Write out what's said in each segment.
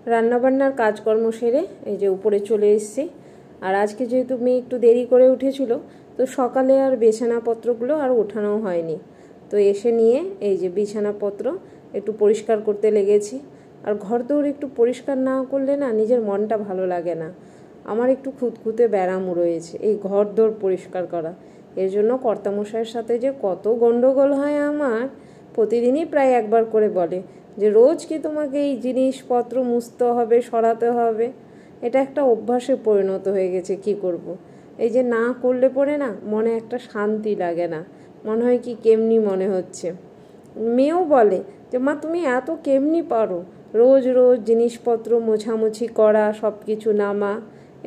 রান্নাবান্নার কাজকর্ম সেরে এই যে উপরে চলে এসেছি। আর আজকে যেহেতু মেয়ে একটু দেরি করে উঠেছিল, তো সকালে আর বিছানাপত্রগুলো আর ওঠানো হয়নি। তো এসে নিয়ে এই যে বিছানাপত্র একটু পরিষ্কার করতে লেগেছি। আর ঘর দৌড় একটু পরিষ্কার না করলে না নিজের মনটা ভালো লাগে না। আমার একটু খুঁতখুঁতে ব্যারাম রয়েছে এই ঘর দৌড় পরিষ্কার করা। এর জন্য কর্তামশাইয়ের সাথে যে কত গন্ডগোল হয় আমার, প্রতিদিনই প্রায় একবার করে বলে যে রোজ কি তোমাকে এই জিনিসপত্র মুছতে হবে, সরাতে হবে। এটা একটা অভ্যাসে পরিণত হয়ে গেছে, কি করব। এই যে না করলে পরে না মনে একটা শান্তি লাগে না, মনে হয় কি কেমনি মনে হচ্ছে। মেয়েও বলে যে মা তুমি এত কেমনি পারো রোজ রোজ জিনিসপত্র মোছামুছি করা, সব কিছু নামা।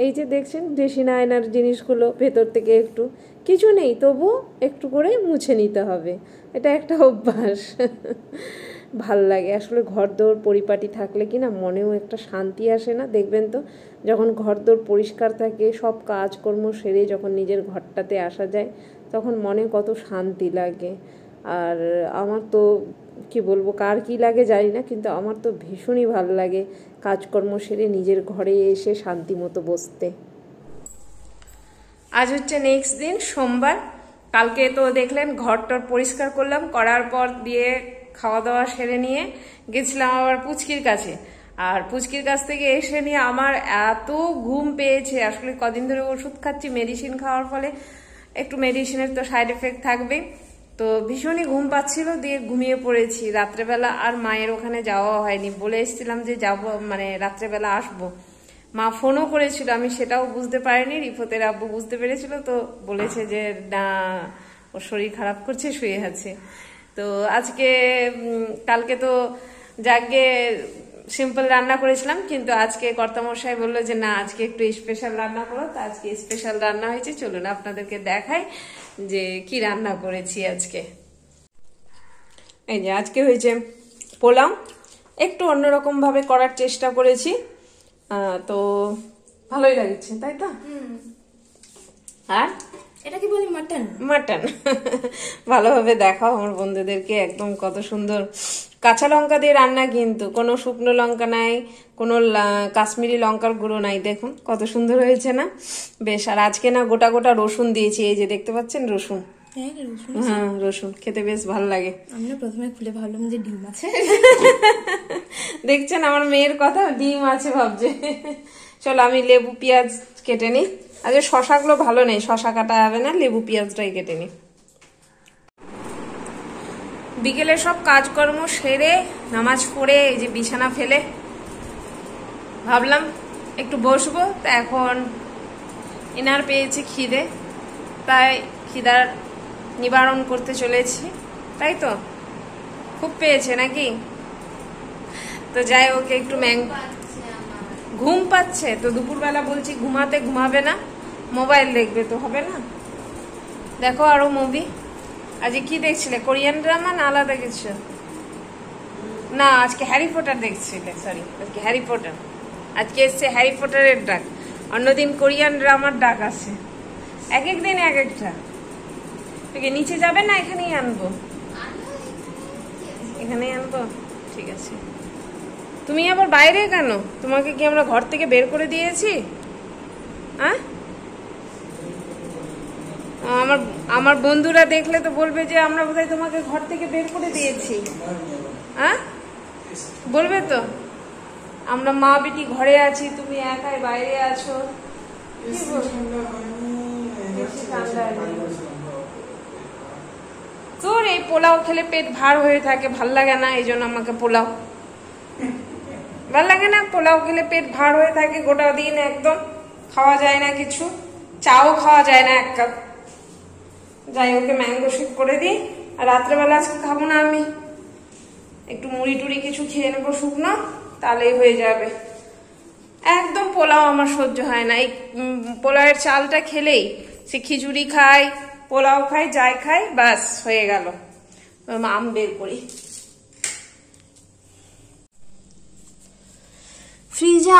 এই যে দেখছেন ড্রেসিং আয়নার জিনিসগুলো ভেতর থেকে একটু কিছু নেই, তবু একটু করে মুছে নিতে হবে। এটা একটা অভ্যাস। ভাল লাগে আসলে ঘরদোর পরিপাটি থাকলে কি না মনেও একটা শান্তি আসে না। দেখবেন তো যখন ঘরদোর পরিষ্কার থাকে, সব কাজকর্ম সেরে যখন নিজের ঘরটাতে আসা যায়, তখন মনে কত শান্তি লাগে। আর আমার তো কি বলবো, কার কি লাগে জানি না, কিন্তু আমার তো ভীষণই ভালো লাগে কাজকর্ম সেরে নিজের ঘরে এসে শান্তি মতো বসতে। আজ হচ্ছে নেক্সট দিন, সোমবার। কালকে তো দেখলেন ঘরটর পরিষ্কার করলাম, করার পর দিয়ে খাওয়া দাওয়া সেরে নিয়ে গেছিলাম আবার পুচকির কাছে। আর পুচকির কাছ থেকে এসে নিয়ে আমার এত ঘুম পেয়েছে, আসলে কদিন ধরে ওষুধ খাচ্ছি, মেডিসিন খাওয়ার ফলে একটু মেডিসিনের তো সাইড এফেক্ট থাকবে। তো ভীষণই ঘুম পাচ্ছিল, দিয়ে ঘুমিয়ে পড়েছি রাত্রেবেলা। আর মায়ের ওখানে যাওয়া হয়নি, বলে এসেছিলাম যে যাবো, মানে রাত্রেবেলা আসবো। মা ফোনও করেছিল, আমি সেটাও বুঝতে পারিনি, রিফতের আব্বু বুঝতে পেরেছিল, তো বলেছে যে না ওর শরীর খারাপ করছে, শুয়ে আছে। তো আজকে কালকে তো যাকে সিম্পল রান্না করেছিলাম, কিন্তু আজকে কর্তামশাই বললো যে না আজকে একটু স্পেশাল রান্না করো। তো আজকে স্পেশাল রান্না হয়েছে, চলুন আপনাদেরকে দেখাই যে কি রান্না করেছি আজকে। এই যে আজকে হয়েছে পোলাও, একটু অন্যরকম ভাবে করার চেষ্টা করেছি, তো ভালোই লাগছে, তাই তো। আর এটা কি বলি, মাটন। মাটন ভালোভাবে দেখাও আমার বন্ধুদেরকে। একদম কত সুন্দর কাঁচা লঙ্কা দিয়ে রান্না, কিন্তু কোনো শুকনো লঙ্কা নাই, কোনো কাশ্মীরি লঙ্কার গুঁড়ো নাই। দেখুন কত সুন্দর হয়েছে না, বেশ। আর আজকে না গোটা গোটা রসুন দিয়েছি, এই যে দেখতে পাচ্ছেন রসুন। হ্যাঁ রসুন খেতে বেশ ভালো লাগে। আমি না প্রথমে খুলে ভাবলাম যে ডিম আছে। দেখছেন আমার মেয়ের কথা, ডিম আছে ভাবছে। চলো আমি লেবু পেঁয়াজ কেটে নিই। আজকে শশাগুলো ভালো নেই, শশা কাটা যাবে না, লেবু পেঁয়াজটাই কেটে নিই। বিকেলে সব কাজকর্ম সেরে নামাজ পড়ে এই যে বিছানা ফেলে ভাবলাম একটু বসবো। তা এখন এনার পেয়েছি খিদে, তাই খিদার নিবারণ করতে চলেছি। তাই তো খুব পেয়েছে নাকি? তো যাই হোক, একটু ঘুম পাচ্ছে তো দুপুরবেলা বলছি ঘুমাতে, ঘুমাবে না, মোবাইল দেখবে, তো হবে না। দেখো আরো মুভি। আজকে কি দেখছিলে, কোরিয়ান ড্রামা না আলাদা কিছু? না আজকে হ্যারি পটার দেখছিলে, সরি আজকে হ্যারি পটার। আজকে এসছে হ্যারি পটারের ডাক, অন্যদিন কোরিয়ান ড্রামার ডাক আছে। এক এক দিন এক একটা। নিচে যাবে না, এখানেই আনবো, এখানেই আনবো, ঠিক আছে। তুমি আবার বাইরে কেন? তোমাকে কি আমরা ঘর থেকে বের করে দিয়েছি? হ্যাঁ, আমার বন্ধুরা দেখলে তো বলবে যে আমরা বোধহয় তোমাকে ঘর থেকে বের করে দিয়েছি। হ্যাঁ বলবে তো, আমরা মা বেটি ঘরে আছি, তুমি একাই বাইরে আছো। তোর এই পোলাও খেলে পেট ভার হয়ে থাকে, ভাল লাগে না, এই জন্য আমাকে পোলাও ভাল লাগে না। পোলাও খেলে পেট ভার হয়ে থাকে গোটা দিন, একদম খাওয়া যায় না কিছু, চাও খাওয়া যায় না এক কাপ। যাই ওকে ম্যাঙ্গো শেক করে দিই। আর রাত্রেবেলা আজকে খাবো না আমি, একটু মুড়ি টুড়ি কিছু খেয়ে নেবো শুকনো, তাহলেই হয়ে যাবে। একদম পোলাও আমার সহ্য হয় না। এই পোলাওয়ের চালটা খেলেই সে খিচুড়ি খাই, পোলাও খাই, যাই খাই, ব্যাস হয়ে গেল। আম বের করি, ফ্রিজে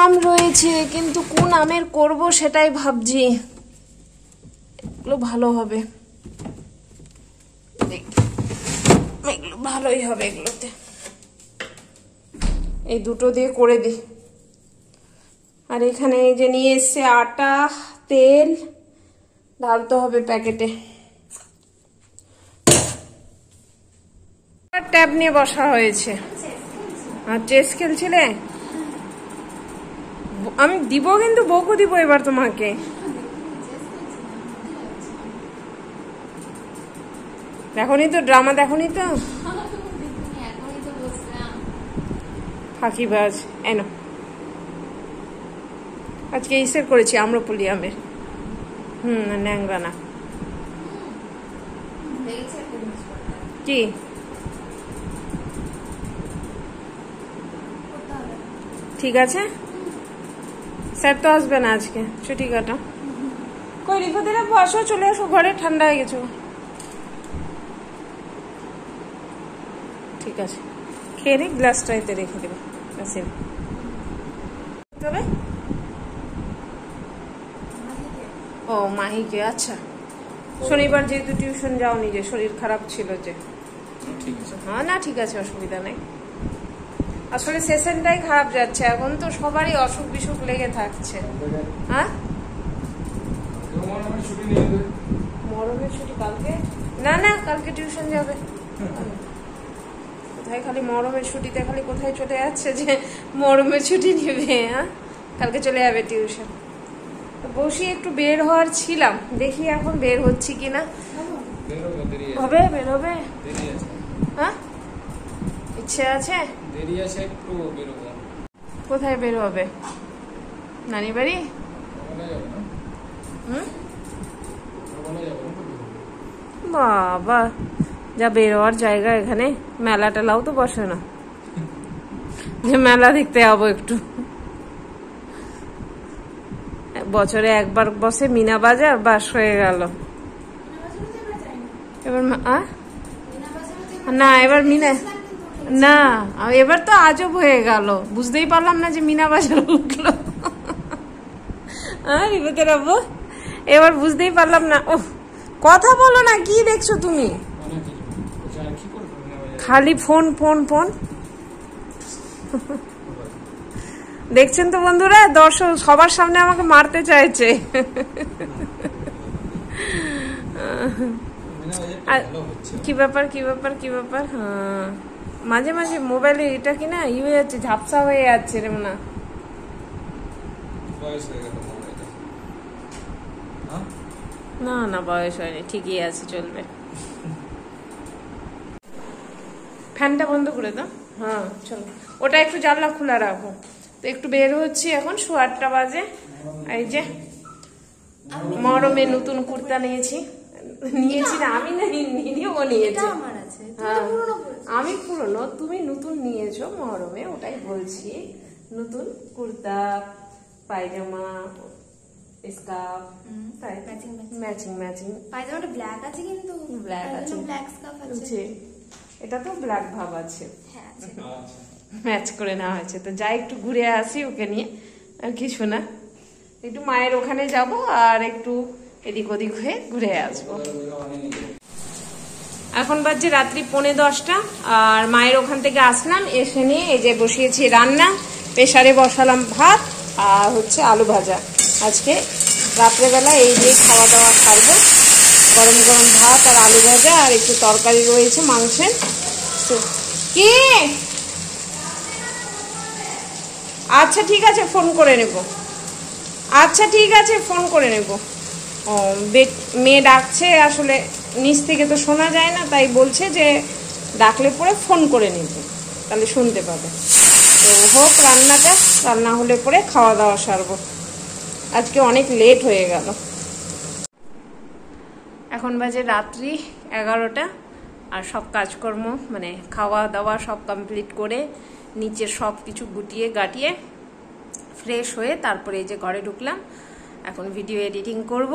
আম রয়েছে, কিন্তু কোন আমের করব সেটাই ভাবছি। এগুলো ভালো হবে, এগুলো ভালোই হবে, এগুলোতে এই দুটো দিয়ে করে দিই। আর এখানে এই যে নিয়ে এসছে আটা, তেল ঢালতে হবে প্যাকেটে। ট্যাব নিয়ে বসা হয়েছে। আর চেস খেলছিলে? আমি দিব, কিন্তু বউকে দিব এবার তোমাকে। দেখনি তো ড্রামা, দেখনি তো ফাঁকিবাজ। এনো আজকে ইসের করেছি আম্রপলি আমের। ন্যাংরা না কি ঠিক আছে। স্যার তো আসবে না আজকে, ছুটি কাটা। কই রিফাতেরা বসো, চলে আসো ঘরে, ঠান্ডা হয়ে গেছো। ঠিক আছে, খেয়ে নি, গ্লাসটা এতে রেখে দেবে। ও মাহিকে, আচ্ছা। শনিবার যেহেতু টিউশন যাওনি, যে শরীর খারাপ ছিল যে। হ্যাঁ না ঠিক আছে, অসুবিধা নেই। আসলে সেশনটাই খারাপ যাচ্ছে এখন, তো সবারই অসুখ বিসুখ লেগে থাকছে। হ্যাঁ মরমের ছুটি কালকে? না না, কালকে টিউশন যাবে। কোথায় খালি মরমের ছুটিতে খালি কোথায় চলে যাচ্ছে যে মরমের ছুটি নেবে। হ্যাঁ কালকে চলে যাবে টিউশন। বসি একটু বের হওয়ার ছিলাম, দেখি এখন বের হচ্ছি কিনা। হবে বের হবে? হ্যাঁ ইচ্ছে আছে। কোথায় বের হবে? নানি বাড়ি? বাবা যা বের হওয়ার জায়গা এখানে। মেলা টেলাও তো বসে না যে মেলা দেখতে যাবো একটু। বছরে একবার বসে মিনা বাজার, বাস হয়ে গেল। এবার না, এবার মিনা না, এবার তো আজব হয়ে গেল। বুঝতেই পারলাম না যে মিনা বাজার উঠলো। এবার বুঝতেই পারলাম না। ও কথা বলো না, কি দেখছো তুমি? খালি ফোন ফোন ফোন দেখছেন তো বন্ধুরা, দর্শক সবার সামনে আমাকে মারতে চাইছে। কি ব্যাপার কি ব্যাপার কি ব্যাপার? হ্যাঁ মাঝে মাঝে মোবাইলে এটা কি না হয়ে যাচ্ছে, ঝাপসা হয়ে যাচ্ছে রে। না না বয়স হয়নি, ঠিকই আছে, চলবে। ফ্যানটা বন্ধ করে দাও। হ্যাঁ চলো, ওটা একটু জানলা খোলা রাখো। তো একটু বের হচ্ছি এখন, 8:30 বাজে। এই যে মরমে নতুন কুর্তা নিয়েছি না আমি, ও নিয়েছে। আমি পুরনো, তুমি নতুন নিয়েছো মরমে, ওটাই বলছি। নতুন কুর্তা, পায়জামা, স্কার্ফ, তাই ম্যাচিং ম্যাচিং। পায়জামাটা ব্ল্যাক আছে, কিন্তু ব্ল্যাক আছে, ব্ল্যাক স্কার্ফ আছে। এটা তো ব্ল্যাক ভাব আছে, ম্যাচ করে নেওয়া হয়েছে। তো যাই একটু ঘুরে আসি ওকে নিয়ে, আর কিছু না। একটু মায়ের ওখানে যাব আর একটু এদিক ওদিক হয়ে ঘুরে আসবো। এখন বাজছে রাত্রি 9:45, আর মায়ের ওখান থেকে আসলাম, এসে নিয়ে এই যে বসিয়েছি রান্না। প্রেসারে বসালাম ভাত আর হচ্ছে আলু ভাজা। আজকে রাত্রেবেলা এই দিয়ে খাওয়া দাওয়া খাবো। গরম গরম ভাত আর আলু ভাজা, আর একটু তরকারি রয়েছে মাংসের। কি আচ্ছা ঠিক আছে, ফোন করে নেব। আচ্ছা ঠিক আছে, ফোন করে নেব। ও মেয়ে ডাকছে, আসলে নিচ থেকে তো শোনা যায় না, তাই বলছে যে ডাকলে পরে ফোন করে নিতে, তাহলে শুনতে পাবে। তো হোক রান্নাটা, রান্না হলে পরে খাওয়া দাওয়া সারবো। আজকে অনেক লেট হয়ে গেল। এখন বাজে রাত্রি 11টা, আর সব কাজকর্ম মানে খাওয়া দাওয়া সব কমপ্লিট করে নিচে সব কিছু গুটিয়ে গাটিয়ে ফ্রেশ হয়ে তারপরে এই যে ঘরে ঢুকলাম। এখন ভিডিও এডিটিং করব,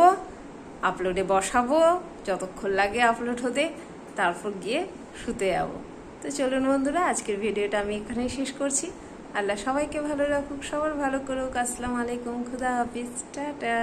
আপলোডে বসাবো, যতক্ষণ লাগে আপলোড হতে, তারপর গিয়ে শুতে যাবো। তো চলুন বন্ধুরা, আজকের ভিডিওটা আমি এখানেই শেষ করছি। আল্লাহ সবাইকে ভালো রাখুক, সবার ভালো করুক। আসসালামু আলাইকুম, খুদা হাফিজ, টাটা।